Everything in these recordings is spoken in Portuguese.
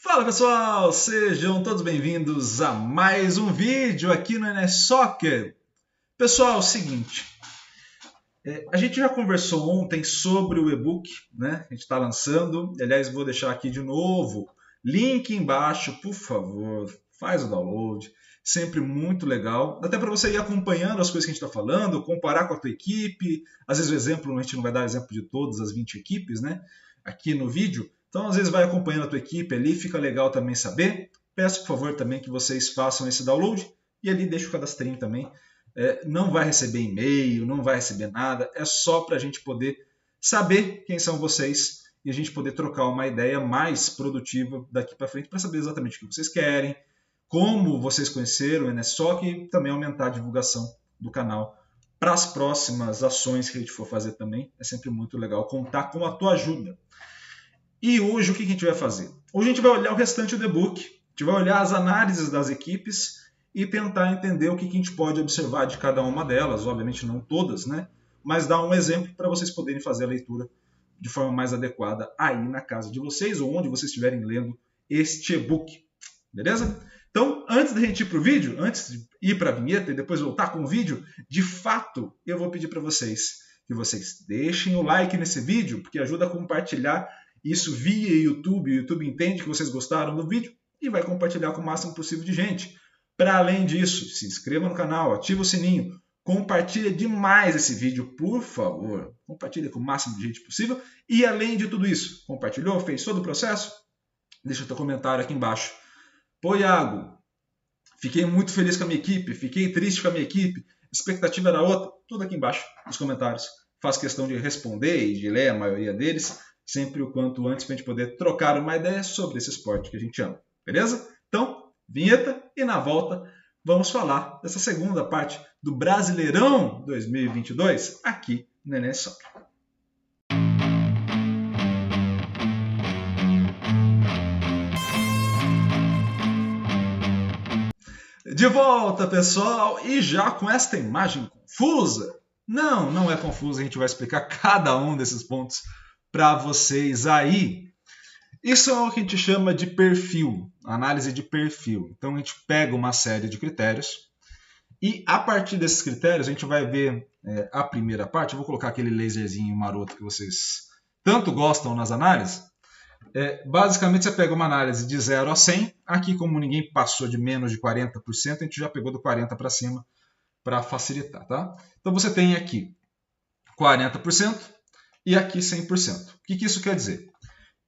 Fala pessoal, sejam todos bem-vindos a mais um vídeo aqui no NS Soccer. Pessoal, é o seguinte, a gente já conversou ontem sobre o e-book, né? A gente está lançando, aliás vou deixar aqui de novo, link embaixo, por favor, faz o download, sempre muito legal, até para você ir acompanhando as coisas que a gente está falando, comparar com a tua equipe, às vezes o exemplo, a gente não vai dar exemplo de todas as 20 equipes, né? Aqui no vídeo, então às vezes vai acompanhando a tua equipe ali, fica legal também saber. Peço por favor também que vocês façam esse download e ali deixa o cadastrinho também. Não vai receber e-mail, não vai receber nada, é só para a gente poder saber quem são vocês e a gente poder trocar uma ideia mais produtiva daqui para frente para saber exatamente o que vocês querem, como vocês conheceram o NSOC e também aumentar a divulgação do canal para as próximas ações que a gente for fazer também. É sempre muito legal contar com a tua ajuda. E hoje o que a gente vai fazer? Hoje a gente vai olhar o restante do e-book, a gente vai olhar as análises das equipes e tentar entender o que a gente pode observar de cada uma delas, obviamente não todas, né? Mas dar um exemplo para vocês poderem fazer a leitura de forma mais adequada aí na casa de vocês ou onde vocês estiverem lendo este e-book, beleza? Então, antes da gente ir para o vídeo, antes de ir para a vinheta e depois voltar com o vídeo, de fato, eu vou pedir para vocês que vocês deixem o like nesse vídeo, porque ajuda a compartilhar isso via YouTube. O YouTube entende que vocês gostaram do vídeo e vai compartilhar com o máximo possível de gente. Para além disso, se inscreva no canal, ativa o sininho, compartilha demais esse vídeo, por favor. Compartilha com o máximo de gente possível. E além de tudo isso, compartilhou, fez todo o processo? Deixa o teu comentário aqui embaixo. Pô, Iago, fiquei muito feliz com a minha equipe, fiquei triste com a minha equipe, a expectativa era outra. Tudo aqui embaixo nos comentários. Faço questão de responder e de ler a maioria deles, sempre o quanto antes para a gente poder trocar uma ideia sobre esse esporte que a gente ama. Beleza? Então, vinheta e na volta vamos falar dessa segunda parte do Brasileirão 2022 aqui no NS Soccer. De volta, pessoal, e já com esta imagem confusa. Não é confusa, a gente vai explicar cada um desses pontos para vocês aí. Isso é o que a gente chama de perfil, análise de perfil. Então a gente pega uma série de critérios e a partir desses critérios a gente vai ver a primeira parte. Eu vou colocar aquele laserzinho maroto que vocês tanto gostam nas análises. Basicamente você pega uma análise de 0 a 100. Aqui, como ninguém passou de menos de 40%, a gente já pegou do 40 para cima para facilitar. Tá? Então você tem aqui 40% e aqui 100%. O que isso quer dizer?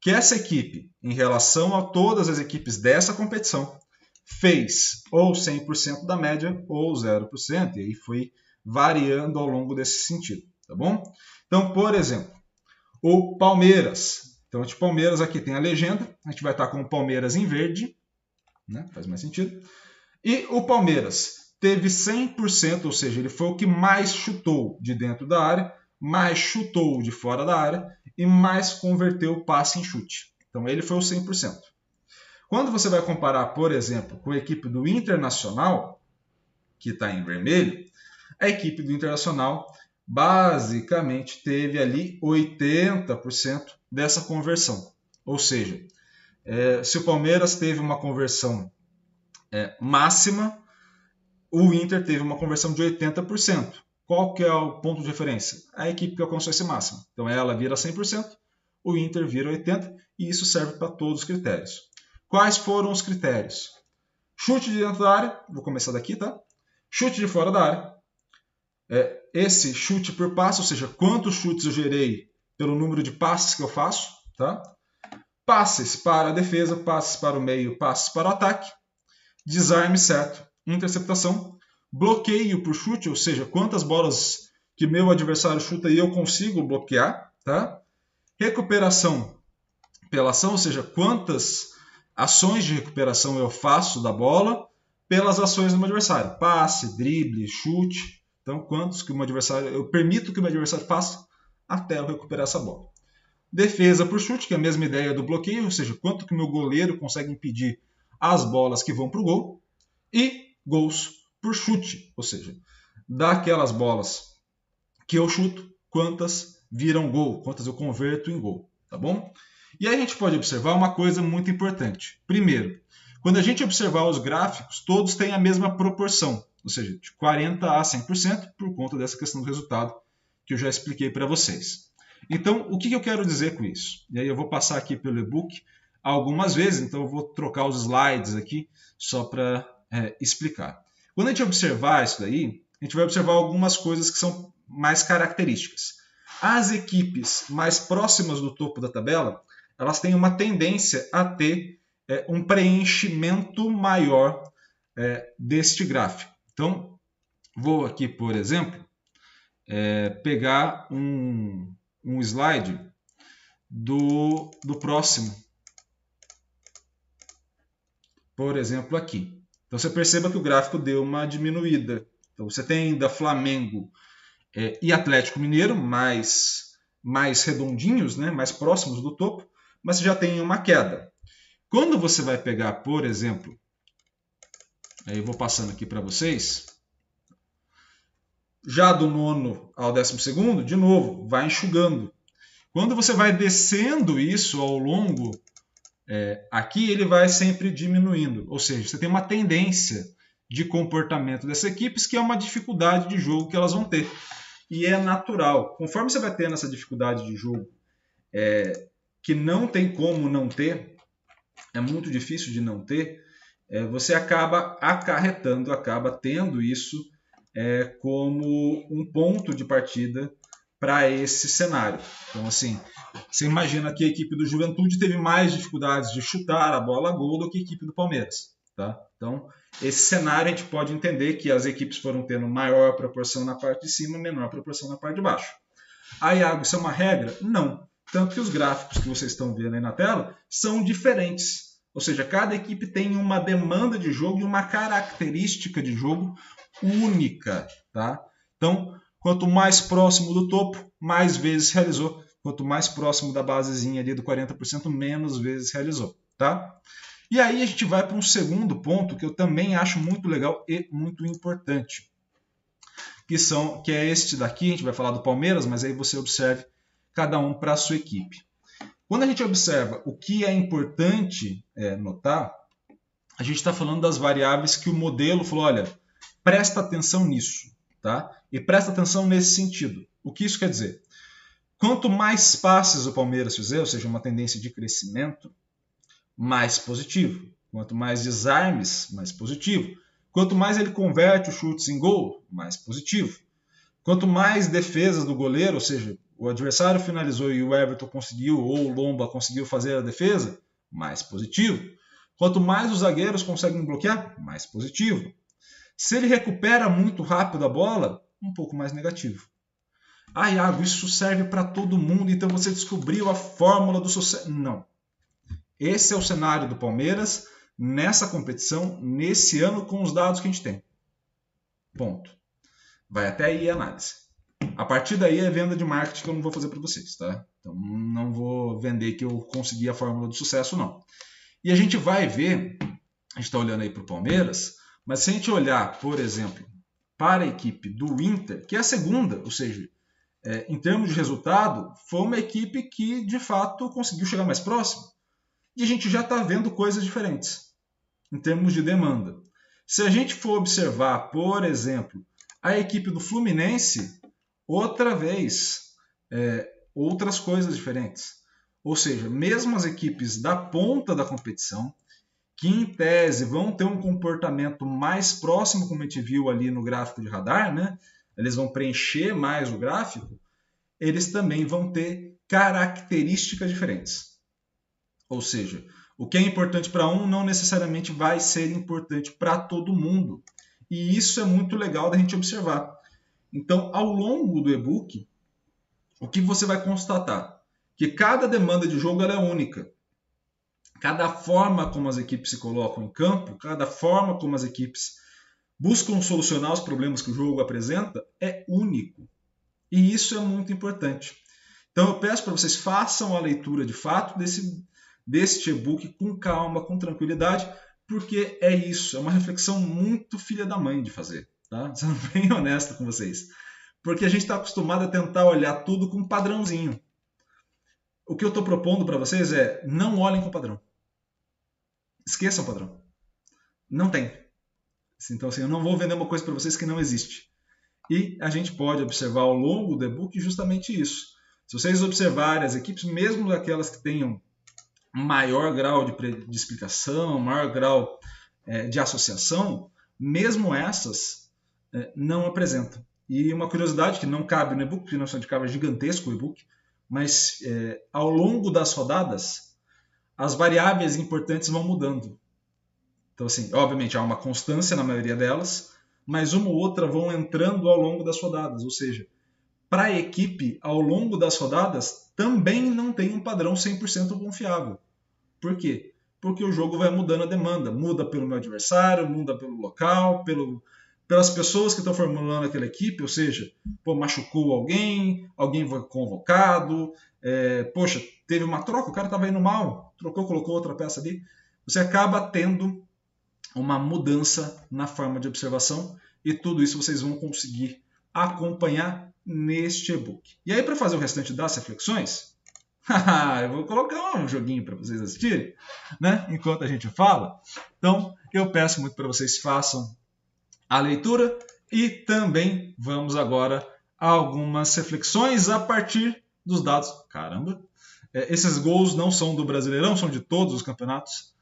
Que essa equipe, em relação a todas as equipes dessa competição, fez ou 100% da média ou 0%, e aí foi variando ao longo desse sentido, tá bom? Então, por exemplo, o Palmeiras. Então, o Palmeiras aqui tem a legenda, a gente vai estar com o Palmeiras em verde, né? Faz mais sentido. E o Palmeiras teve 100%, ou seja, ele foi o que mais chutou de dentro da área, mais chutou de fora da área e mais converteu o passe em chute. Então ele foi o 100%. Quando você vai comparar, por exemplo, com a equipe do Internacional, que está em vermelho, a equipe do Internacional basicamente teve ali 80% dessa conversão. Ou seja, se o Palmeiras teve uma conversão máxima, o Inter teve uma conversão de 80%. Qual que é o ponto de referência? A equipe que alcançou esse máximo. Então ela vira 100%, o Inter vira 80%, e isso serve para todos os critérios. Quais foram os critérios? Chute de dentro da área, vou começar daqui, tá? Chute de fora da área. Esse chute por passe, ou seja, quantos chutes eu gerei pelo número de passes que eu faço, tá? Passes para a defesa, passes para o meio, passes para o ataque. Desarme certo, interceptação. Bloqueio por chute, ou seja, quantas bolas que meu adversário chuta e eu consigo bloquear, tá? Recuperação pela ação, ou seja, quantas ações de recuperação eu faço da bola pelas ações do meu adversário. Passe, drible, chute. Então, quantos que o meu adversário, eu permito que o meu adversário faça até eu recuperar essa bola. Defesa por chute, que é a mesma ideia do bloqueio, ou seja, quanto que o meu goleiro consegue impedir as bolas que vão para o gol. E gols por chute, ou seja, daquelas bolas que eu chuto, quantas viram gol, quantas eu converto em gol, tá bom? E aí a gente pode observar uma coisa muito importante. Primeiro, quando a gente observar os gráficos, todos têm a mesma proporção, ou seja, de 40% a 100% por conta dessa questão do resultado que eu já expliquei para vocês. Então, o que eu quero dizer com isso? E aí eu vou passar aqui pelo e-book algumas vezes, então eu vou trocar os slides aqui só para explicar. Quando a gente observar isso daí, a gente vai observar algumas coisas que são mais características. As equipes mais próximas do topo da tabela, elas têm uma tendência a ter um preenchimento maior deste gráfico. Então, vou aqui, por exemplo, pegar um slide do próximo. Por exemplo, aqui. Então, você perceba que o gráfico deu uma diminuída. Então, você tem ainda Flamengo e Atlético Mineiro mais redondinhos, né, mais próximos do topo, mas você já tem uma queda. Quando você vai pegar, por exemplo, aí eu vou passando aqui para vocês, já do 9º ao 12º, de novo, vai enxugando. Quando você vai descendo isso ao longo, aqui ele vai sempre diminuindo. Ou seja, você tem uma tendência de comportamento dessas equipes que é uma dificuldade de jogo que elas vão ter. E é natural. Conforme você vai tendo essa dificuldade de jogo, que não tem como não ter, é muito difícil de não ter, você acaba acarretando, acaba tendo isso como um ponto de partida para esse cenário. Então, assim, você imagina que a equipe do Juventude teve mais dificuldades de chutar a bola a gol do que a equipe do Palmeiras. Tá? Então, esse cenário a gente pode entender que as equipes foram tendo maior proporção na parte de cima, menor proporção na parte de baixo. Ah, Iago, isso é uma regra? Não. Tanto que os gráficos que vocês estão vendo aí na tela são diferentes. Ou seja, cada equipe tem uma demanda de jogo e uma característica de jogo única. Tá? Então, quanto mais próximo do topo, mais vezes realizou. Quanto mais próximo da basezinha ali do 40%, menos vezes realizou. Tá? E aí a gente vai para um segundo ponto que eu também acho muito legal e muito importante. Que é este daqui, a gente vai falar do Palmeiras, mas aí você observe cada um para a sua equipe. Quando a gente observa o que é importante notar, a gente está falando das variáveis que o modelo falou, olha, presta atenção nisso, tá? E presta atenção nesse sentido. O que isso quer dizer? Quanto mais passes o Palmeiras fizer, ou seja, uma tendência de crescimento, mais positivo. Quanto mais desarmes, mais positivo. Quanto mais ele converte os chutes em gol, mais positivo. Quanto mais defesas do goleiro, ou seja, o adversário finalizou e o Everton conseguiu, ou o Lomba conseguiu fazer a defesa, mais positivo. Quanto mais os zagueiros conseguem bloquear, mais positivo. Se ele recupera muito rápido a bola, um pouco mais negativo. Ah, Iago, isso serve para todo mundo, então você descobriu a fórmula do sucesso. Não. Esse é o cenário do Palmeiras nessa competição, nesse ano, com os dados que a gente tem. Ponto. Vai até aí a análise. A partir daí é venda de marketing que eu não vou fazer para vocês, tá? Então não vou vender que eu consegui a fórmula do sucesso, não. E a gente vai ver, a gente está olhando aí para o Palmeiras, mas se a gente olhar, por exemplo, para a equipe do Inter, que é a segunda, ou seja, em termos de resultado, foi uma equipe que de fato conseguiu chegar mais próximo. E a gente já está vendo coisas diferentes em termos de demanda. Se a gente for observar, por exemplo, a equipe do Fluminense, outra vez, outras coisas diferentes. Ou seja, mesmo as equipes da ponta da competição, que em tese vão ter um comportamento mais próximo, como a gente viu ali no gráfico de radar, né? Eles vão preencher mais o gráfico, eles também vão ter características diferentes. Ou seja, o que é importante para um não necessariamente vai ser importante para todo mundo. E isso é muito legal da gente observar. Então, ao longo do e-book, o que você vai constatar? Que cada demanda de jogo ela é única. Cada forma como as equipes se colocam em campo, cada forma como as equipes buscam solucionar os problemas que o jogo apresenta é único. E isso é muito importante. Então eu peço para vocês façam a leitura de fato deste e-book com calma, com tranquilidade, porque é isso, é uma reflexão muito filha da mãe de fazer, tá? Sendo bem honesto com vocês. Porque a gente está acostumado a tentar olhar tudo com um padrãozinho. o que eu estou propondo para vocês é não olhem com o padrão. Esqueçam o padrão. Não tem. Então, assim, eu não vou vender uma coisa para vocês que não existe. E a gente pode observar ao longo do e-book justamente isso. Se vocês observarem as equipes, mesmo aquelas que tenham maior grau de explicação, maior grau de associação, mesmo essas não apresentam. E uma curiosidade que não cabe no e-book, porque não ficava gigantesco o e-book, mas ao longo das rodadas, as variáveis importantes vão mudando. Então, assim, obviamente há uma constância na maioria delas, mas uma ou outra vão entrando ao longo das rodadas. Ou seja, para a equipe, ao longo das rodadas, também não tem um padrão 100% confiável. Por quê? Porque o jogo vai mudando a demanda. Muda pelo meu adversário, muda pelo local, pelas pessoas que estão formulando aquela equipe. Ou seja, machucou alguém foi convocado, poxa, teve uma troca, o cara estava indo mal, trocou, colocou outra peça ali. Você acaba tendo uma mudança na forma de observação e tudo isso vocês vão conseguir acompanhar neste e-book. E aí, para fazer o restante das reflexões, eu vou colocar um joguinho para vocês assistirem, né? Enquanto a gente fala. Então, eu peço muito para vocês façam a leitura e também vamos agora a algumas reflexões a partir dos dados. Caramba! Esses gols não são do Brasileirão, são de todos os campeonatos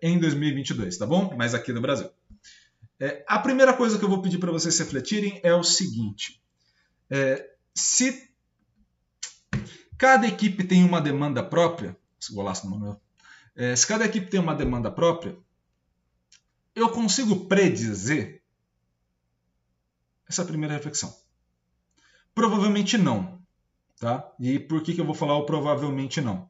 em 2022, tá bom? Mas aqui do Brasil. A primeira coisa que eu vou pedir para vocês refletirem é o seguinte. Se cada equipe tem uma demanda própria, esse golaço no meu, se cada equipe tem uma demanda própria, eu consigo predizer? Essa é a primeira reflexão. Provavelmente não. Tá? E por que eu vou falar o provavelmente não?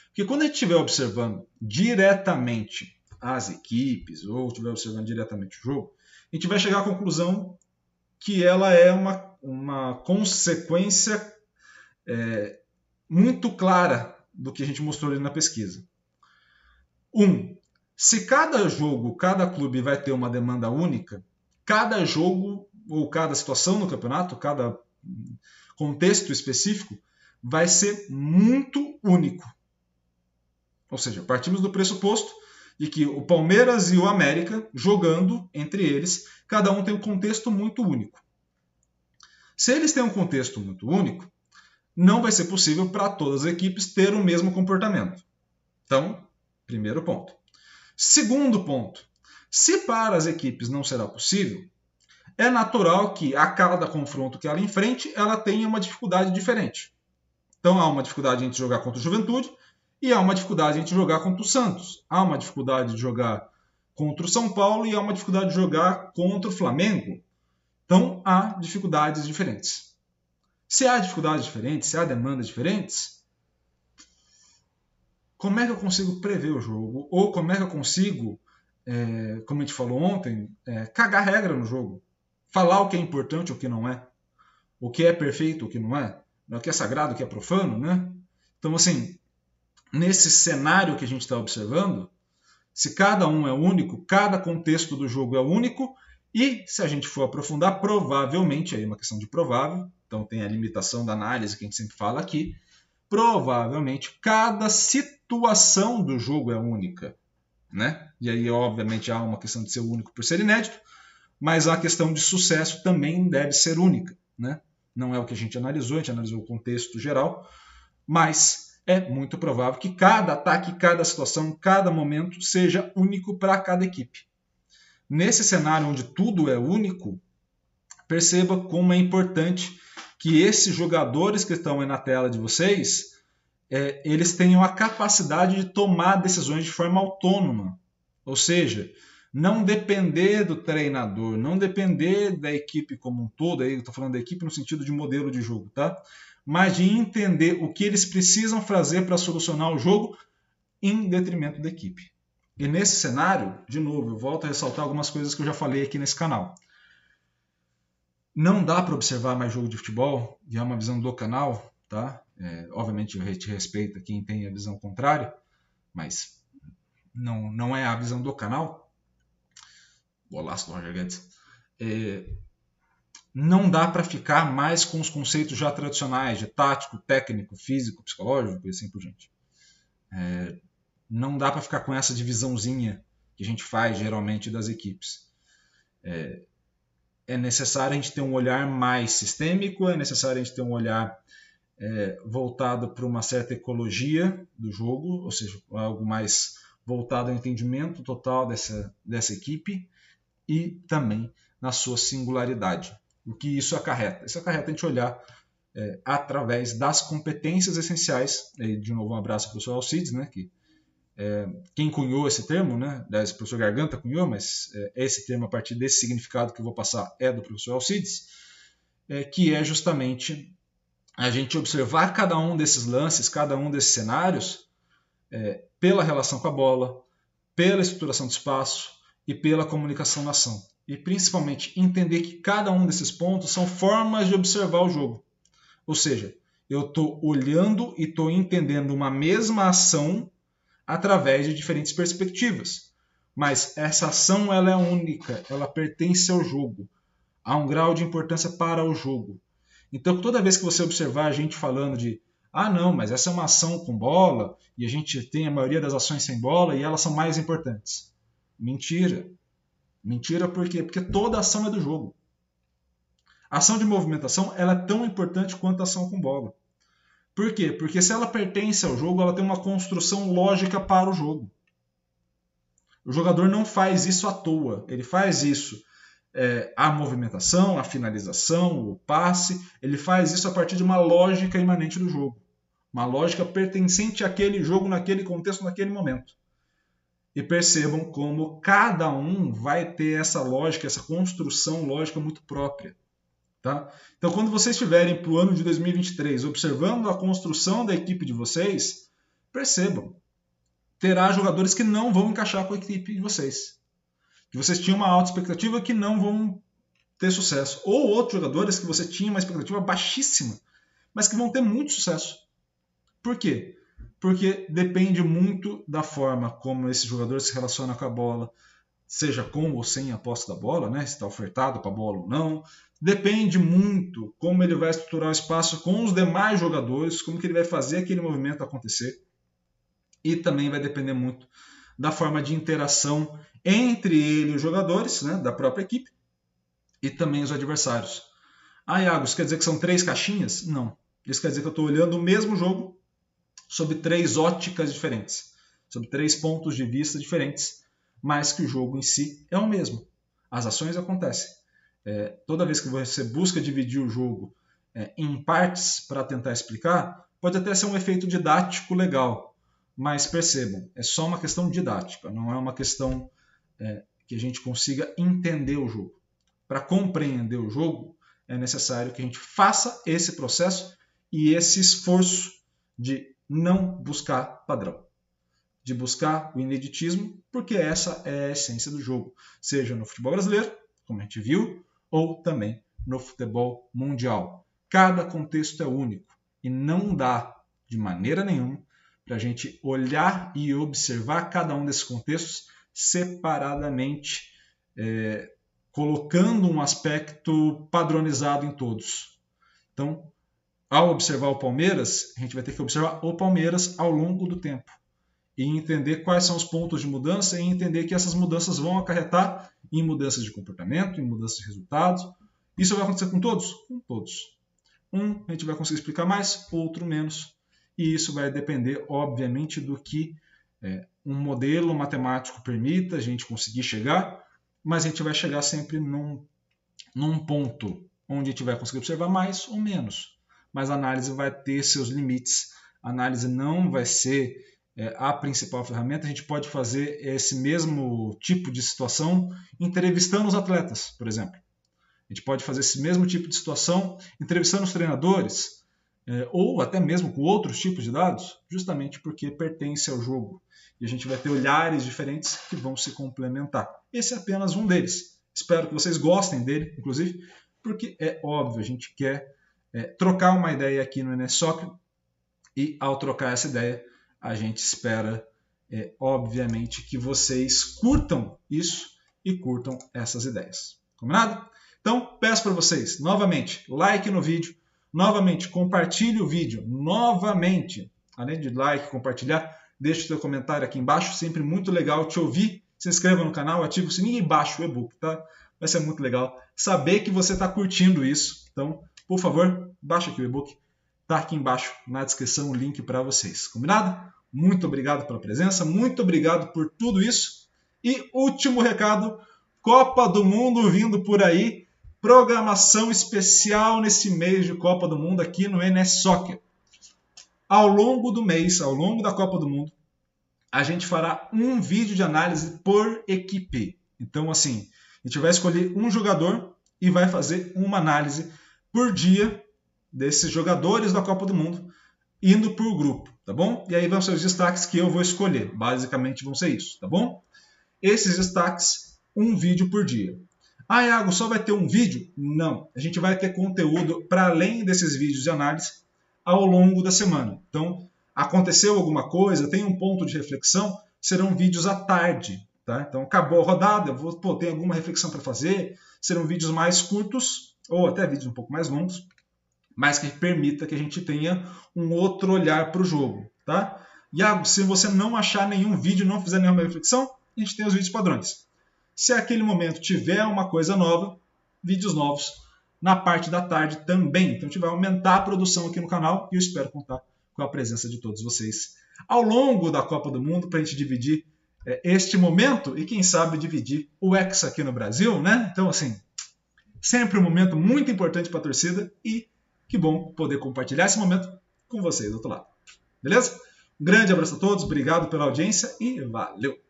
Porque quando a gente estiver observando diretamente as equipes ou estiver observando diretamente o jogo, a gente vai chegar à conclusão que ela é uma consequência muito clara do que a gente mostrou ali na pesquisa. Se cada jogo, cada clube vai ter uma demanda única, cada jogo ou cada situação no campeonato, cada contexto específico, vai ser muito único. Ou seja, partimos do pressuposto de que o Palmeiras e o América, jogando entre eles, cada um tem um contexto muito único. Se eles têm um contexto muito único, não vai ser possível para todas as equipes ter o mesmo comportamento. Então, primeiro ponto. Segundo ponto, se para as equipes não será possível, é natural que a cada confronto que ela enfrente, ela tenha uma dificuldade diferente. Então há uma dificuldade em jogar contra o Juventude e há uma dificuldade em jogar contra o Santos. Há uma dificuldade de jogar contra o São Paulo e há uma dificuldade de jogar contra o Flamengo. Então há dificuldades diferentes. Se há dificuldades diferentes, se há demandas diferentes, como é que eu consigo prever o jogo? Ou como é que eu consigo, como a gente falou ontem, cagar regra no jogo? Falar o que é importante, o que não é. O que é perfeito, o que não é. O que é sagrado, o que é profano, né? Então, assim, nesse cenário que a gente está observando, se cada um é único, cada contexto do jogo é único, e se a gente for aprofundar, provavelmente, aí é uma questão de provável, então tem a limitação da análise que a gente sempre fala aqui, provavelmente cada situação do jogo é única, né? E aí, obviamente, há uma questão de ser único por ser inédito, mas a questão de sucesso também deve ser única, né? Não é o que a gente analisou o contexto geral, mas é muito provável que cada ataque, cada situação, cada momento seja único para cada equipe. Nesse cenário onde tudo é único, perceba como é importante que esses jogadores que estão aí na tela de vocês, eles tenham a capacidade de tomar decisões de forma autônoma. Ou seja, não depender do treinador, não depender da equipe como um todo, aí eu estou falando da equipe no sentido de modelo de jogo, tá? Mas de entender o que eles precisam fazer para solucionar o jogo em detrimento da equipe. E nesse cenário, de novo, eu volto a ressaltar algumas coisas que eu já falei aqui nesse canal. Não dá para observar mais jogo de futebol, e é uma visão do canal, tá? Obviamente eu te respeito quem tem a visão contrária, mas não é a visão do canal. Golaço do Roger Guedes. não dá para ficar mais com os conceitos já tradicionais de tático, técnico, físico, psicológico e assim por diante. Não dá para ficar com essa divisãozinha que a gente faz geralmente das equipes. É necessário a gente ter um olhar mais sistêmico, é necessário a gente ter um olhar voltado para uma certa ecologia do jogo, ou seja, algo mais voltado ao entendimento total dessa equipe e também na sua singularidade. O que isso acarreta? Isso acarreta a gente olhar através das competências essenciais. E, de novo, um abraço ao professor Alcides, né, que quem cunhou esse termo, né, o professor Garganta cunhou, mas esse termo, a partir desse significado que eu vou passar, é do professor Alcides, que é justamente a gente observar cada um desses lances, cada um desses cenários, pela relação com a bola, pela estruturação do espaço e pela comunicação na ação. E principalmente entender que cada um desses pontos são formas de observar o jogo. Ou seja, eu estou olhando e estou entendendo uma mesma ação através de diferentes perspectivas. Mas essa ação ela é única, ela pertence ao jogo, há um grau de importância para o jogo. Então, toda vez que você observar a gente falando de não, mas essa é uma ação com bola e a gente tem a maioria das ações sem bola e elas são mais importantes. Mentira. Mentira por quê? Porque toda ação é do jogo. A ação de movimentação ela é tão importante quanto a ação com bola. Por quê? Porque se ela pertence ao jogo, ela tem uma construção lógica para o jogo. O jogador não faz isso à toa. Ele faz isso, a movimentação, a finalização, o passe, ele faz isso a partir de uma lógica imanente do jogo. Uma lógica pertencente àquele jogo, naquele contexto, naquele momento. E percebam como cada um vai ter essa lógica, essa construção lógica muito própria. Tá? Então, quando vocês estiverem para o ano de 2023 observando a construção da equipe de vocês, percebam, terá jogadores que não vão encaixar com a equipe de vocês. Que vocês tinham uma alta expectativa que não vão ter sucesso. Ou outros jogadores que você tinha uma expectativa baixíssima, mas que vão ter muito sucesso. Por quê? Porque depende muito da forma como esse jogador se relaciona com a bola, seja com ou sem a posse da bola, né? Se está ofertado para a bola ou não. Depende muito como ele vai estruturar o espaço com os demais jogadores, como que ele vai fazer aquele movimento acontecer. E também vai depender muito da forma de interação entre ele e os jogadores, né, da própria equipe, e também os adversários. Iago, isso quer dizer que são 3 caixinhas? Não. Isso quer dizer que eu estou olhando o mesmo jogo sob 3 óticas diferentes, sob 3 pontos de vista diferentes, mas que o jogo em si é o mesmo. As ações acontecem. Toda vez que você busca dividir o jogo em partes para tentar explicar, pode até ser um efeito didático legal, mas percebam, é só uma questão didática, não é uma questão que a gente consiga entender o jogo. Para compreender o jogo, é necessário que a gente faça esse processo e esse esforço de não buscar padrão, de buscar o ineditismo, porque essa é a essência do jogo, seja no futebol brasileiro, como a gente viu, ou também no futebol mundial. Cada contexto é único e não dá, de maneira nenhuma, para a gente olhar e observar cada um desses contextos separadamente, colocando um aspecto padronizado em todos. Então, ao observar o Palmeiras, a gente vai ter que observar o Palmeiras ao longo do tempo e entender quais são os pontos de mudança e entender que essas mudanças vão acarretar em mudanças de comportamento, em mudanças de resultados. Isso vai acontecer com todos? Com todos. Um a gente vai conseguir explicar mais, outro menos. E isso vai depender, obviamente, do que um modelo matemático permita a gente conseguir chegar, mas a gente vai chegar sempre num ponto onde a gente vai conseguir observar mais ou menos. Mas a análise vai ter seus limites. A análise não vai ser a principal ferramenta. A gente pode fazer esse mesmo tipo de situação entrevistando os atletas, por exemplo. A gente pode fazer esse mesmo tipo de situação entrevistando os treinadores, ou até mesmo com outros tipos de dados, justamente porque pertence ao jogo. E a gente vai ter olhares diferentes que vão se complementar. Esse é apenas um deles. Espero que vocês gostem dele, inclusive, porque é óbvio, a gente quer trocar uma ideia aqui no Enes Soccer, e ao trocar essa ideia, a gente espera, obviamente, que vocês curtam isso e curtam essas ideias. Combinado? Então, peço para vocês, novamente, like no vídeo, novamente, compartilhe o vídeo, novamente, além de like, compartilhar, deixe o seu comentário aqui embaixo, sempre muito legal te ouvir. Se inscreva no canal, ative o sininho e baixe o e-book, tá? Vai ser muito legal saber que você está curtindo isso. Então, por favor, baixe aqui o e-book. Está aqui embaixo na descrição o link para vocês. Combinado? Muito obrigado pela presença, muito obrigado por tudo isso. E último recado, Copa do Mundo vindo por aí. Programação especial nesse mês de Copa do Mundo aqui no NS Soccer. Ao longo do mês, ao longo da Copa do Mundo, a gente fará um vídeo de análise por equipe. Então, assim, a gente vai escolher um jogador e vai fazer uma análise por dia desses jogadores da Copa do Mundo, indo por grupo, tá bom? E aí vão ser os destaques que eu vou escolher. Basicamente vão ser isso, tá bom? Esses destaques, um vídeo por dia. Ah, Iago, só vai ter um vídeo? Não. A gente vai ter conteúdo para além desses vídeos de análise ao longo da semana. Então, aconteceu alguma coisa, tem um ponto de reflexão, serão vídeos à tarde. Tá? Então, acabou a rodada, tem alguma reflexão para fazer, serão vídeos mais curtos, ou até vídeos um pouco mais longos, mas que permita que a gente tenha um outro olhar para o jogo. Tá? Iago, se você não achar nenhum vídeo, não fizer nenhuma reflexão, a gente tem os vídeos padrões. Se aquele momento tiver uma coisa nova, vídeos novos na parte da tarde também. Então a gente vai aumentar a produção aqui no canal e eu espero contar com a presença de todos vocês ao longo da Copa do Mundo para a gente dividir este momento e quem sabe dividir o Hexa aqui no Brasil, né? Então assim, sempre um momento muito importante para a torcida e que bom poder compartilhar esse momento com vocês do outro lado. Beleza? Um grande abraço a todos, obrigado pela audiência e valeu!